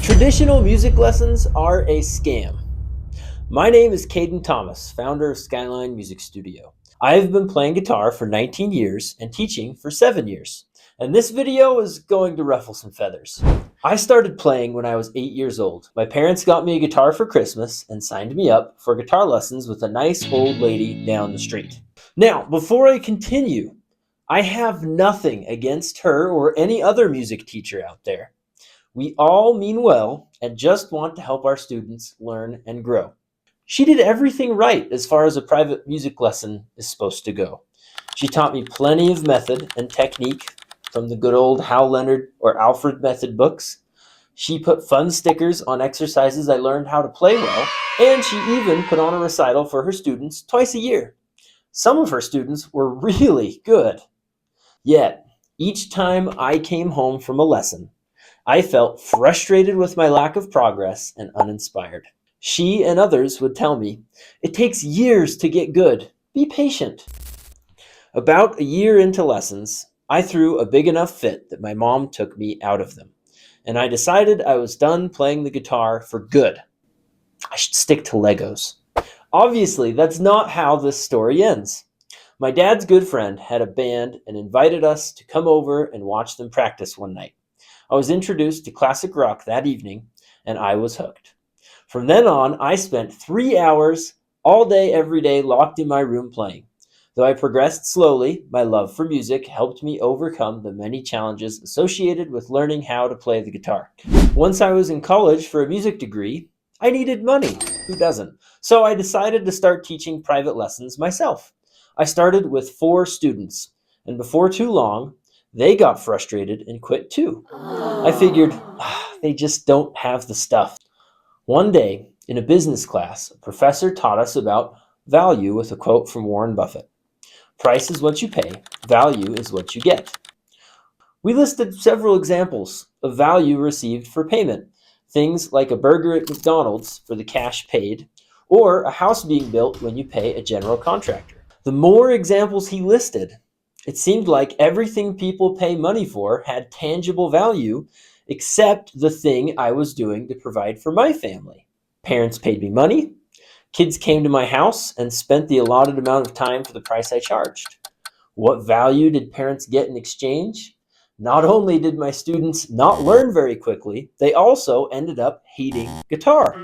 Traditional music lessons are a scam. My name is Caden Thomas, founder of Skyline Music Studio. I have been playing guitar for 19 years and teaching for 7 years. And this video is going to ruffle some feathers. I started playing when I was 8 years old. My parents got me a guitar for Christmas and signed me up for guitar lessons with a nice old lady down the street. Now, before I continue, I have nothing against her or any other music teacher out there. We all mean well and just want to help our students learn and grow. She did everything right as far as a private music lesson is supposed to go. She taught me plenty of method and technique from the good old Hal Leonard or Alfred method books. She put fun stickers on exercises I learned how to play well, and she even put on a recital for her students twice a year. Some of her students were really good. Yet, each time I came home from a lesson, I felt frustrated with my lack of progress and uninspired. She and others would tell me, "It takes years to get good. Be patient." About a year into lessons, I threw a big enough fit that my mom took me out of them, and I decided I was done playing the guitar for good. I should stick to Legos. Obviously, that's not how this story ends. My dad's good friend had a band and invited us to come over and watch them practice one night. I was introduced to classic rock that evening, and I was hooked. From then on, I spent 3 hours all day, every day, locked in my room playing. Though I progressed slowly, my love for music helped me overcome the many challenges associated with learning how to play the guitar. Once I was in college for a music degree, I needed money. Who doesn't? So I decided to start teaching private lessons myself. I started with 4 students, and before too long, they got frustrated and quit too. I figured, they just don't have the stuff. One day, in a business class, a professor taught us about value with a quote from Warren Buffett. "Price is what you pay, value is what you get." We listed several examples of value received for payment, things like a burger at McDonald's for the cash paid, or a house being built when you pay a general contractor. The more examples he listed, it seemed like everything people pay money for had tangible value, except the thing I was doing to provide for my family. Parents paid me money. Kids came to my house and spent the allotted amount of time for the price I charged. What value did parents get in exchange? Not only did my students not learn very quickly, they also ended up hating guitar.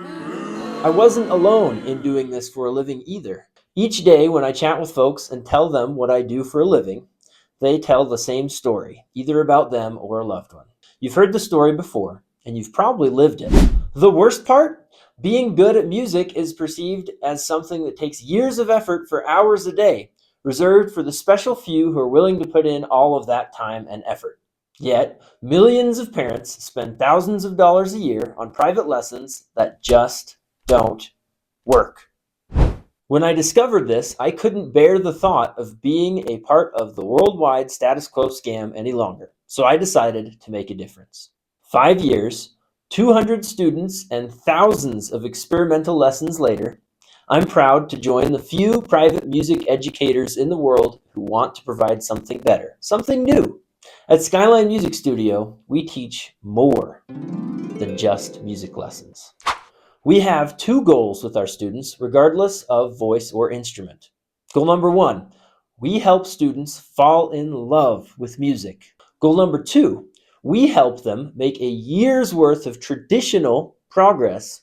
I wasn't alone in doing this for a living either. Each day when I chat with folks and tell them what I do for a living, they tell the same story, either about them or a loved one. You've heard the story before, and you've probably lived it. The worst part? Being good at music is perceived as something that takes years of effort for hours a day, reserved for the special few who are willing to put in all of that time and effort. Yet, millions of parents spend thousands of dollars a year on private lessons that just don't work. When I discovered this, I couldn't bear the thought of being a part of the worldwide status quo scam any longer, so I decided to make a difference. 5 years, 200 students, and thousands of experimental lessons later, I'm proud to join the few private music educators in the world who want to provide something better, something new. At Skyline Music Studio, we teach more than just music lessons. We have 2 goals with our students, regardless of voice or instrument. Goal number 1, we help students fall in love with music. Goal number 2, we help them make a year's worth of traditional progress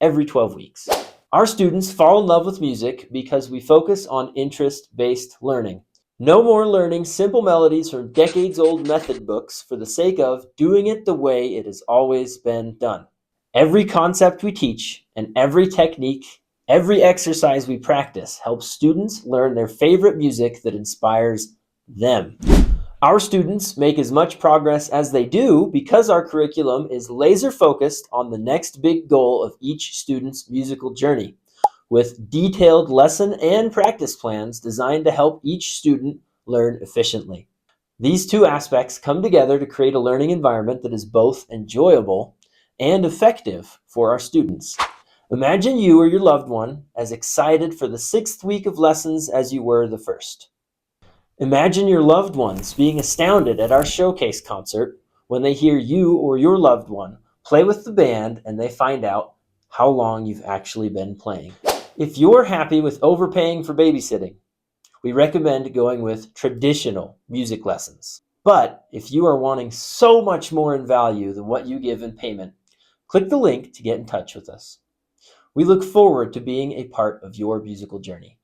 every 12 weeks. Our students fall in love with music because we focus on interest-based learning. No more learning simple melodies from decades-old method books for the sake of doing it the way it has always been done. Every concept we teach and every technique, every exercise we practice helps students learn their favorite music that inspires them. Our students make as much progress as they do because our curriculum is laser focused on the next big goal of each student's musical journey, with detailed lesson and practice plans designed to help each student learn efficiently. These 2 aspects come together to create a learning environment that is both enjoyable and effective for our students. Imagine you or your loved one as excited for the 6th week of lessons as you were the first. Imagine your loved ones being astounded at our showcase concert when they hear you or your loved one Play with the band and they find out how long you've actually been playing. If you're happy with overpaying for babysitting, we recommend going with traditional music lessons. But if you are wanting so much more in value than what you give in payment, click the link to get in touch with us. We look forward to being a part of your musical journey.